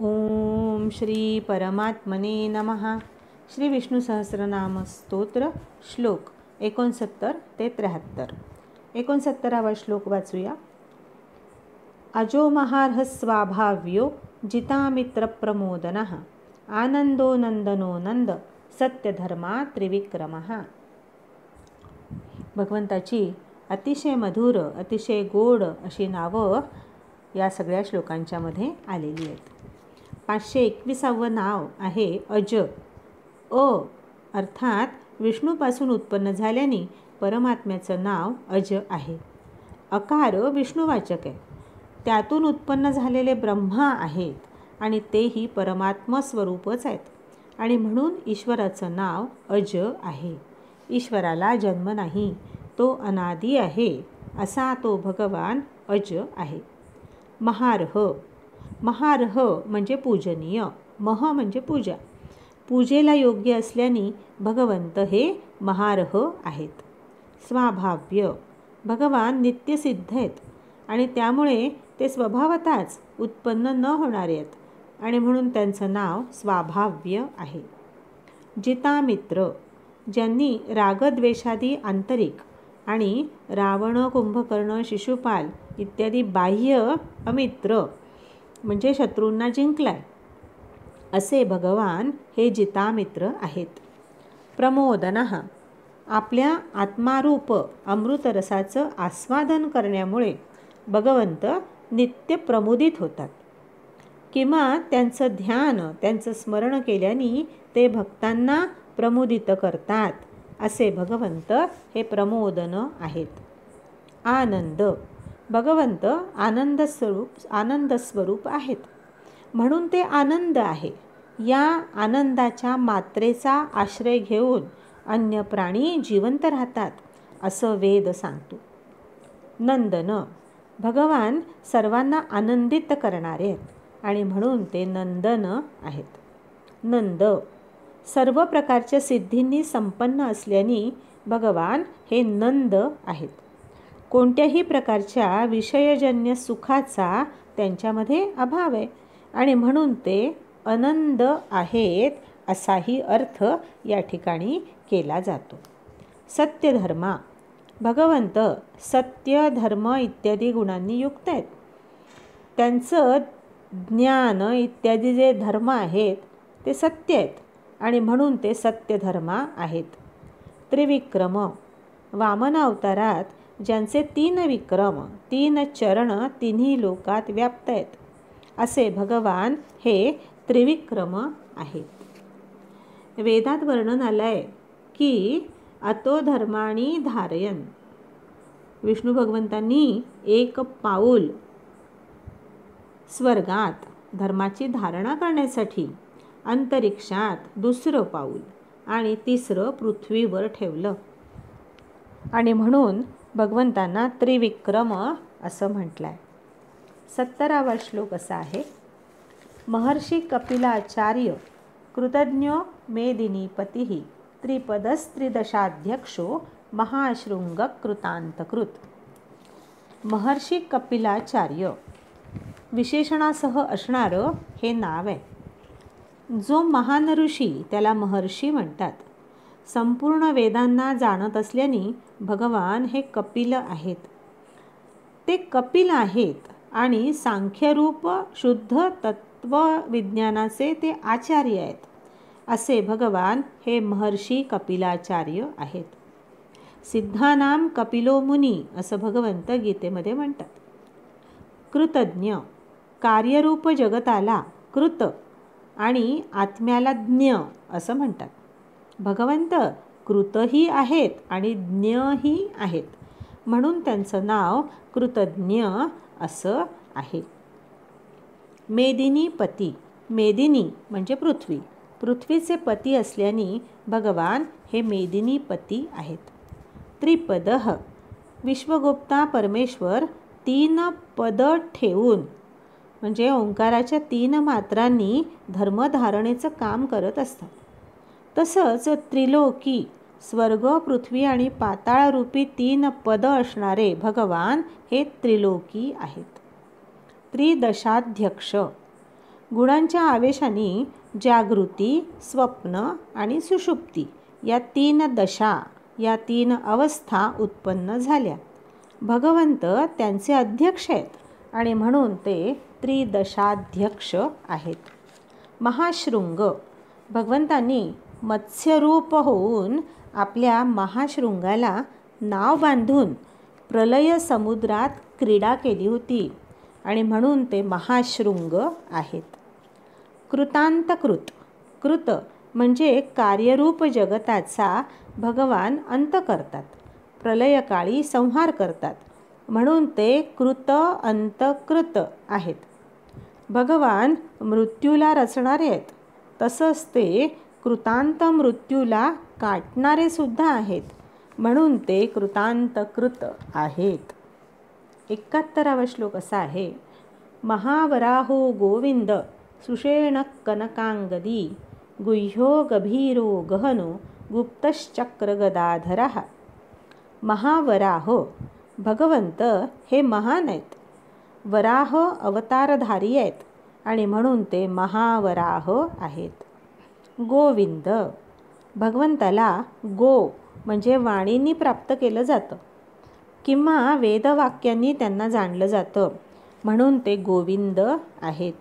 ओम श्री परमात्मने नमः. श्री विष्णू सहस्रनाम स्तोत्र श्लोक 69 ते 73. 69वा श्लोक वाचूया. अजो महार्ह स्वाभाव्यो जितामित्र प्रमोदनः आनंदो नंदनो नंद सत्यधर्मा त्रिविक्रमः. भगवंताची अतिशय मधुर अतिशय गोड अशी नावं या सगळ्या श्लोकांच्या मध्ये आलेली आहेत. 521वं नाव आहे अज. अर्थात विष्णूपासून उत्पन्न झाल्याने परमात्म्याचं नाव अज आहे. अकार विष्णुवाचक आहे. त्यातून उत्पन्न झालेले ब्रह्मा आहेत आणि तेही परमात्मा स्वरूपच आहेत आणि म्हणून ईश्वराचं नाव अज आहे. ईश्वराला जन्म नाही, तो अनादी आहे, असा तो भगवान अज आहे. महार्ह. महार्ह म्हणजे पूजनीय, मह म्हणजे पूजा, पूजेला योग्य असल्याने भगवंत हे महार्ह आहेत. स्वाभाव्य. भगवान नित्यसिद्ध आहेत आणि त्यामुळे ते स्वभावतःच उत्पन्न न होणारे आहेत आणि म्हणून त्यांचं नाव स्वाभाव्य आहे. जितामित्र. ज्यांनी रागद्वेषादी आंतरिक आणि रावण कुंभकर्ण शिशुपाल इत्यादी बाह्य अमित्र म्हणजे शत्रूंना जिंकलाय असे भगवान हे जितामित्र आहेत. प्रमोदनः. आपल्या आत्मारूप अमृतरसाचं आस्वादन करण्यामुळे भगवंत नित्य प्रमोदित होतात किंवा त्यांचं ध्यान त्यांचं स्मरण केल्याने ते भक्तांना प्रमोदित करतात असे भगवंत हे प्रमोदन आहेत. आनंद. भगवंत आनंदस्वरूप आहेत म्हणून ते आनंद आहे. या आनंदाच्या मात्रेचा आश्रय घेऊन अन्य प्राणी जिवंत राहतात असं वेद सांगतो. नंदन. भगवान सर्वांना आनंदित करणारे आहेत आणि म्हणून ते नंदन आहेत. नंद. सर्व प्रकारच्या सिद्धींनी संपन्न असल्याने भगवान हे नंद आहेत. कोणत्याही प्रकारच्या विषयजन्य सुखाचा त्यांच्यामध्ये अभाव आहे आणि म्हणून ते आनंद आहेत असाही अर्थ या ठिकाणी केला जातो. सत्यधर्मा. भगवंत सत्य धर्म इत्यादी गुणांनी युक्त आहेत. त्यांचं ज्ञान इत्यादी जे धर्म आहेत ते सत्य आहेत आणि म्हणून ते सत्यधर्मा आहेत. त्रिविक्रम. वामन अवतारात ज्यांचे 3 विक्रम 3 चरण तिन्ही लोकात व्याप्त आहेत असे भगवान हे त्रिविक्रम आहेत. वेदात वर्णन आलंय की अतो धर्माणी धारयन. विष्णू भगवंतांनी 1 पाऊल स्वर्गात धर्माची धारणा करण्यासाठी, अंतरिक्षात 2रं पाऊल आणि 3रं पृथ्वीवर ठेवलं आणि म्हणून भगवंतांना त्रिविक्रम असं म्हटलंय. 70वा श्लोक असा आहे. महर्षी कपिलाचार्य कृतज्ञो मेदिनीपतिः त्रिपदस्त्रिदशाध्यक्षो महाशृंग कृतांतकृत. महर्षी कपिलाचार्य विशेषणासह असणारं हे नाव आहे. जो महान ऋषी त्याला महर्षी म्हणतात. संपूर्ण वेदांना जाणत असल्याने भगवान हे कपिल आहेत. ते कपिल आहेत आणि सांख्यरूप शुद्ध तत्वविज्ञानाचे ते आचार्य आहेत असे भगवान हे महर्षी कपिलाचार्य आहेत. सिद्धानाम कपिलो मुनी असं भगवंत गीतेमध्ये म्हणतात. कृतज्ञ. कार्यरूप जगताला कृत आणि आत्म्याला ज्ञ असं म्हणतात. भगवंत कृतही आहेत आणि ज्ञही आहेत म्हणून त्यांचं नाव कृतज्ञ असं आहे. मेदिनीपती. मेदिनी म्हणजे पृथ्वी, पृथ्वीचे पती असल्याने भगवान हे मेदिनीपती आहेत. त्रिपदः. विश्वगुप्ता परमेश्वर 3 पद ठेवून म्हणजे ओंकाराच्या 3 मात्रांनी धर्मधारणेचं काम करत असतात. तसंच त्रिलोकी स्वर्ग पृथ्वी आणि पाताळरूपी 3 पद असणारे भगवान हे त्रिलोकी आहेत. त्रिदशाध्यक्ष. गुणांच्या आवेशाने जागृती, स्वप्न आणि सुषुप्ती या 3 दशा, या 3 अवस्था उत्पन्न झाल्या. भगवंत त्यांचे अध्यक्ष आहेत आणि म्हणून ते त्रिदशाध्यक्ष आहेत. महाशृंग, भगवंतांनी मत्स्यरूप होऊन आपल्या महाशृंगाला नाव बांधून प्रलय समुद्रात क्रीडा केली होती आणि म्हणून ते महाशृंग आहेत. कृतांतकृत, कृत म्हणजे कार्यरूप जगताचा भगवान अंत करतात, प्रलयकाळी संहार करतात, म्हणून ते कृत अंतकृत आहेत. भगवान मृत्यूला रचणारे आहेत, तसंच ते कृतांत मृत्यूला काटणारे सुद्धा आहेत, म्हणून ते कृतांतकृत आहेत. 71वा श्लोक असा आहे. महावराहो गोविंद सुषेण कनकांगदी गुह्यो गभीरो गहनो गुप्तश्चक्रगदाधरः. महावराहो, भगवंत हे महान आहेत. वराह अवतारधारी आहेत आणि म्हणून ते महावराह आहेत. गोविंद, भगवंताला गो म्हणजे वाणींनी प्राप्त केलं जातं किंवा वेदवाक्यांनी त्यांना जाणलं जातं, म्हणून ते गोविंद आहेत.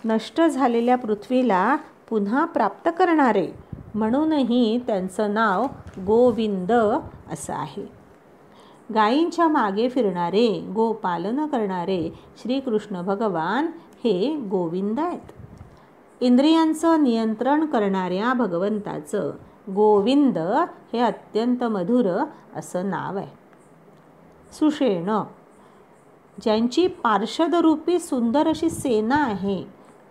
नष्ट झालेल्या पृथ्वीला पुन्हा प्राप्त करणारे, म्हणूनही त्यांचं नाव गोविंद असं आहे. गायींच्या मागे फिरणारे, गोपालन करणारे श्रीकृष्ण भगवान हे गोविंद आहेत. इंद्रियांचं नियंत्रण करणाऱ्या भगवंताचं गोविंद हे अत्यंत मधुर असं नाव आहे. सुषेण, ज्यांची पार्षदरूपी सुंदर अशी सेना आहे,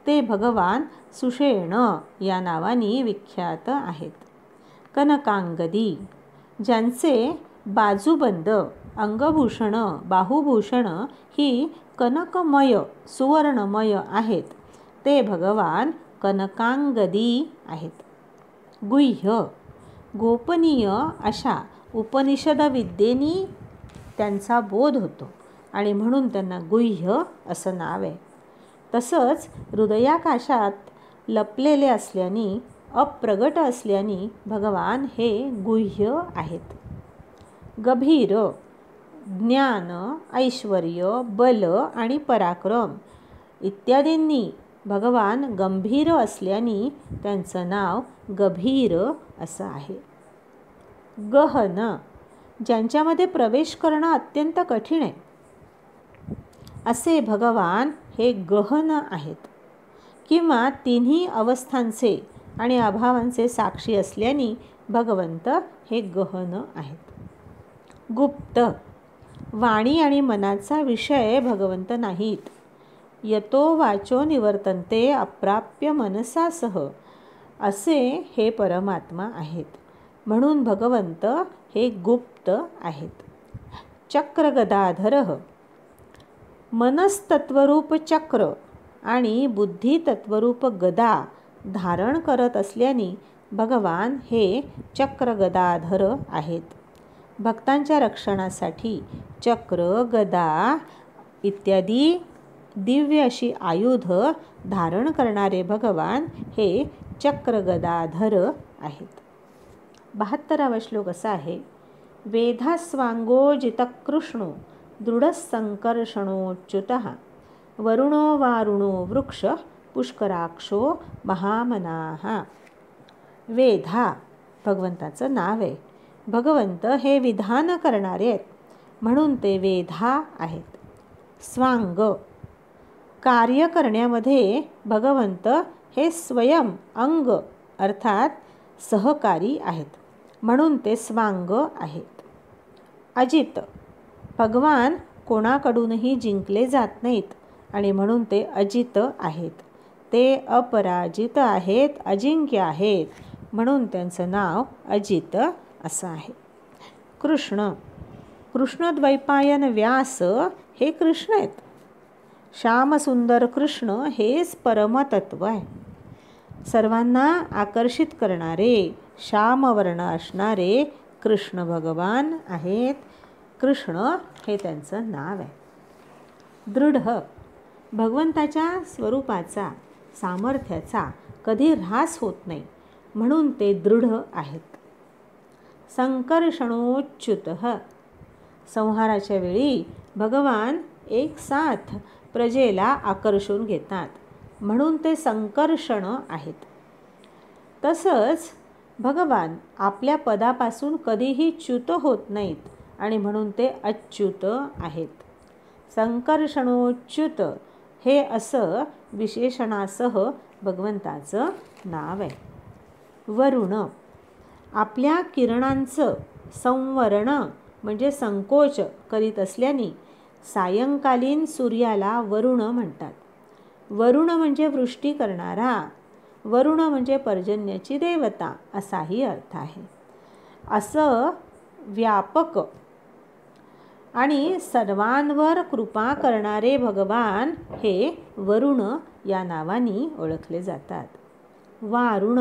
ते भगवान सुषेण या नावाने विख्यात आहेत. कनकांगदी, ज्यांचे बाजूबंद, अंगभूषण, बाहुभूषण ही कनकमय, सुवर्णमय आहेत, ते भगवान कनकांगदी आहेत. गुह्य, गोपनीय अशा उपनिषद विद्येनी त्यांचा बोध होतो आणि म्हणून त्यांना गुह्य असं नाव आहे. तसंच हृदयाकाशात लपलेले असल्याने, अप्रगट असल्याने भगवान हे गुह्य आहेत. गभीर, ज्ञान, ऐश्वर्य, बल आणि पराक्रम इत्यादींनी भगवान गंभीर असल्याने त्यांचं नाव गभीर असं आहे. गहन, ज्यांच्यामध्ये प्रवेश करणं अत्यंत कठीण आहे, असे भगवान हे गहन आहेत किंवा तिन्ही अवस्थांचे आणि अभावांचे साक्षी असल्याने भगवंत हे गहन आहेत. गुप्त, वाणी आणि मनाचा विषय भगवंत नाहीत. यतो वाचो निवर्तन्ते अप्राप्य मनसासह, असे हे परमात्मा आहेत, म्हणून भगवंत हे गुप्त आहेत. चक्रगदाधरः, मनस्तत्वरूप चक्र आणि बुद्धितत्वरूप गदा धारण करत असल्याने भगवान हे चक्रगदाधर आहेत. भक्तांच्या रक्षणासाठी चक्र, गदा इत्यादी दिव्य अशी आयुध धारण करणारे भगवान हे चक्रगदाधर आहेत. 72वा श्लोक असा आहे. वेधास्वांगो जितकृष्णो दृढसंकर्षणोच्युतः वरुणो वारुणो वृक्ष पुष्कराक्षो महामनाः. वेधा भगवंताचं नाव आहे. भगवंत हे विधान करणारे आहेत, म्हणून ते वेधा आहेत. स्वांग, कार्य करण्यामध्ये भगवंत हे स्वयं अंग अर्थात सहकारी आहेत, म्हणून ते स्वांग आहेत. अजित, भगवान कोणाकडूनही जिंकले जात नाहीत आणि म्हणून ते अजित आहेत. ते अपराजित आहेत, अजिंक्य आहेत, म्हणून त्यांचं नाव अजित असं आहे. कृष्ण, कृष्णद्वैपायन व्यास हे कृष्ण आहेत. श्यामसुंदर कृष्ण हेच परमतत्व आहे. सर्वांना आकर्षित करणारे श्यामवर्ण असणारे कृष्ण भगवान आहेत. कृष्ण हे त्यांचं नाव आहे. दृढ, भगवंताच्या स्वरूपाचा सामर्थ्याचा कधी ऱ्हास होत नाही, म्हणून ते दृढ आहेत. संकर्षणोच्युतः, संहाराच्या वेळी भगवान एक साथ प्रजेला आकर्षून घेतात, म्हणून ते संकर्षण आहेत. तसंच भगवान आपल्या पदापासून कधीही च्युत होत नाहीत आणि म्हणून ते अच्युत आहेत. संकर्षणोच्युत हे असं विशेषणासह भगवंताचं नाव आहे. वरुण, आपल्या किरणांचं संवरण म्हणजे संकोच करीत असल्याने सायंकालीन सूर्याला वरुण म्हणतात. वरुण म्हणजे वृष्टी करणारा, वरुण म्हणजे पर्जन्याची देवता असाही अर्थ आहे. असं व्यापक आणि सर्वांवर कृपा करणारे भगवान हे वरुण या नावाने ओळखले जातात. वारुण,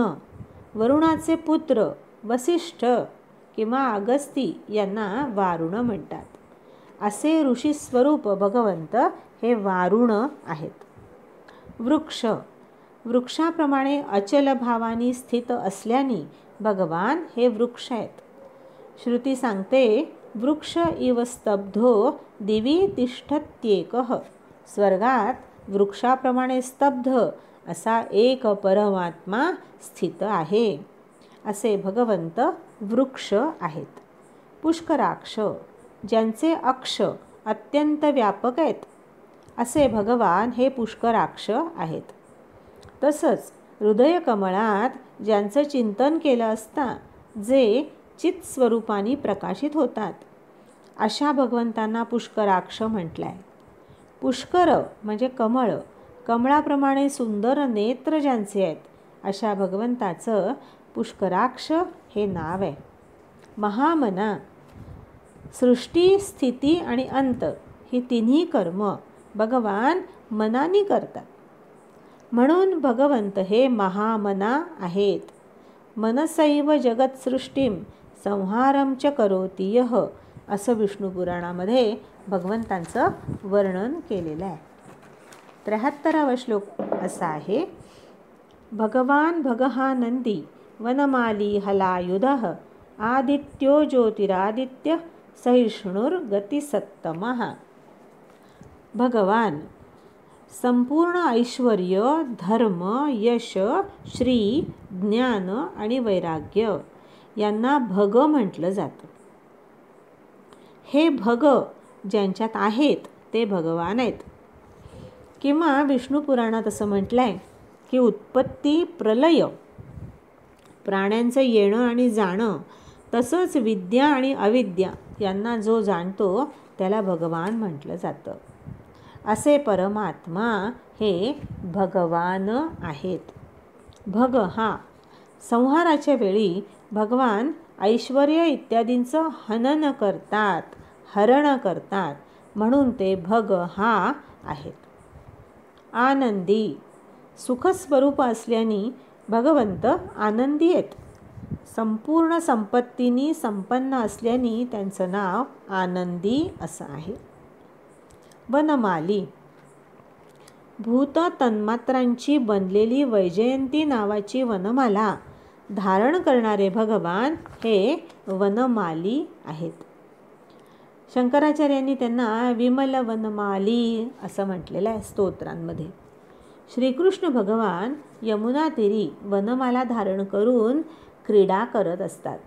वरुणाचे पुत्र वसिष्ठ किंवा अगस्ती यांना वारुण म्हणतात. असे ऋषी स्वरूप भगवंत हे वारुण आहेत. वृक्ष, वृक्षाप्रमाणे अचल भावानी स्थित असल्याने भगवान हे वृक्ष आहेत. श्रुती सांगते, वृक्ष इव स्तब्धो दिवी तिष्ठत्येकः, स्वर्गात वृक्षाप्रमाणे स्तब्ध असा एक परमात्मा स्थित आहे. असे भगवंत वृक्ष आहेत. पुष्कराक्ष, ज्यांचे अक्ष अत्यंत व्यापक आहेत, असे भगवान हे पुष्कराक्ष आहेत. तसंच हृदयकमळात ज्यांचं चिंतन केलं असता जे चित स्वरूपाने प्रकाशित होतात, अशा भगवंतांना पुष्कराक्ष म्हटलं आहे. पुष्कर म्हणजे कमळ, कमळाप्रमाणे सुंदर नेत्र ज्यांचे आहेत, अशा भगवंताचं पुष्कराक्ष हे नाव आहे. महामना, सृष्टी स्थिती आणि अंत ही तिन्ही कर्म भगवान मनाने करतात, म्हणून भगवंत हे महामना आहेत. मनसैव जगत्सृष्टीं संहारं च करोति यः, असं विष्णू पुराणामध्ये भगवंतांचं वर्णन केलेलं आहे. 73वा श्लोक असा आहे. भगवान भगहा नंदी वनमाली हलायुधः आदित्यो ज्योतिरादित्य सहिष्णुर्गतिसत्तमः. भगवान संपूर्ण ऐश्वर्य, धर्म, यश, श्री, ज्ञान आणि वैराग्य यांना भग म्हटलं जातं. हे भग ज्यांच्यात आहेत ते भगवान आहेत. किंवा विष्णू पुराणात असं म्हटलं आहे की उत्पत्ती, प्रलय, प्राण्यांचं येणं आणि जाणं, तसंच विद्या आणि अविद्या यांना जो जाणतो त्याला भगवान म्हटलं जातं. असे परमात्मा हे भगवान आहेत. भग हा संहाराच्या वेळी भगवान ऐश्वर्य इत्यादींचं हनन करतात, हरण करतात, म्हणून ते भग हा आहेत. आनंदी, सुखस्वरूप असल्याने भगवंत आनंदी आहेत. संपूर्ण संपत्तीनी संपन्न असल्याने त्यांचं नाव आनंदी असं आहे. वनमाली, भूत तन्मात्रांची बनलेली वैजयंती नावाची वनमाला धारण करणारे भगवान हे वनमाली आहेत. शंकराचार्यांनी त्यांना विमल वनमाली असं म्हटलेलं आहे स्तोत्रांमध्ये. श्रीकृष्ण भगवान यमुना तीरी वनमाला धारण करून क्रीडा करत असतात.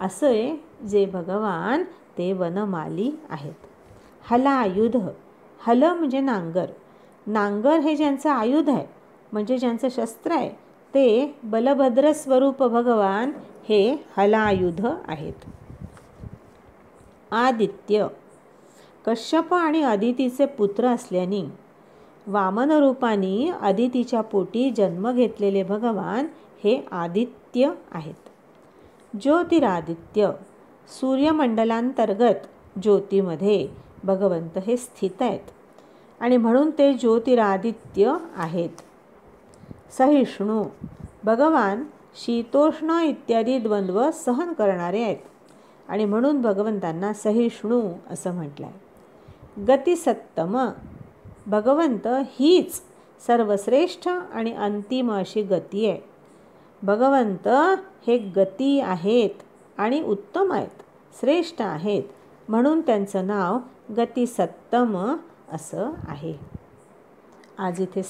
असे जे भगवान ते वनमाली आहेत. हलायुध, हल म्हणजे नांगर, नांगर हे ज्यांचं आयुध आहे म्हणजे ज्यांचं शस्त्र आहे ते बलभद्र स्वरूप भगवान हे हलायुध आहेत. आदित्य, कश्यप आणि अदितीचे पुत्र असल्याने वामन रूपाने अदितीच्या पोटी जन्म घेतलेले भगवान हे आदित्य आहेत. ज्योतिरादित्य, सूर्यमंडलांतर्गत ज्योतीमध्ये भगवंत हे स्थित आहेत आणि म्हणून ते ज्योतिरादित्य आहेत. सहिष्णू, भगवान शीतोष्ण इत्यादी द्वंद्व सहन करणारे आहेत आणि म्हणून भगवंतांना सहिष्णू असं म्हटलं आहे. गतिसत्तम, भगवंत हीच सर्वश्रेष्ठ आणि अंतिम अशी गती आहे. भगवंत हे गती आहेत आणि उत्तम आहेत, श्रेष्ठ आहेत, म्हणून त्यांचं नाव गतिसत्तम असं आहे. आज इथे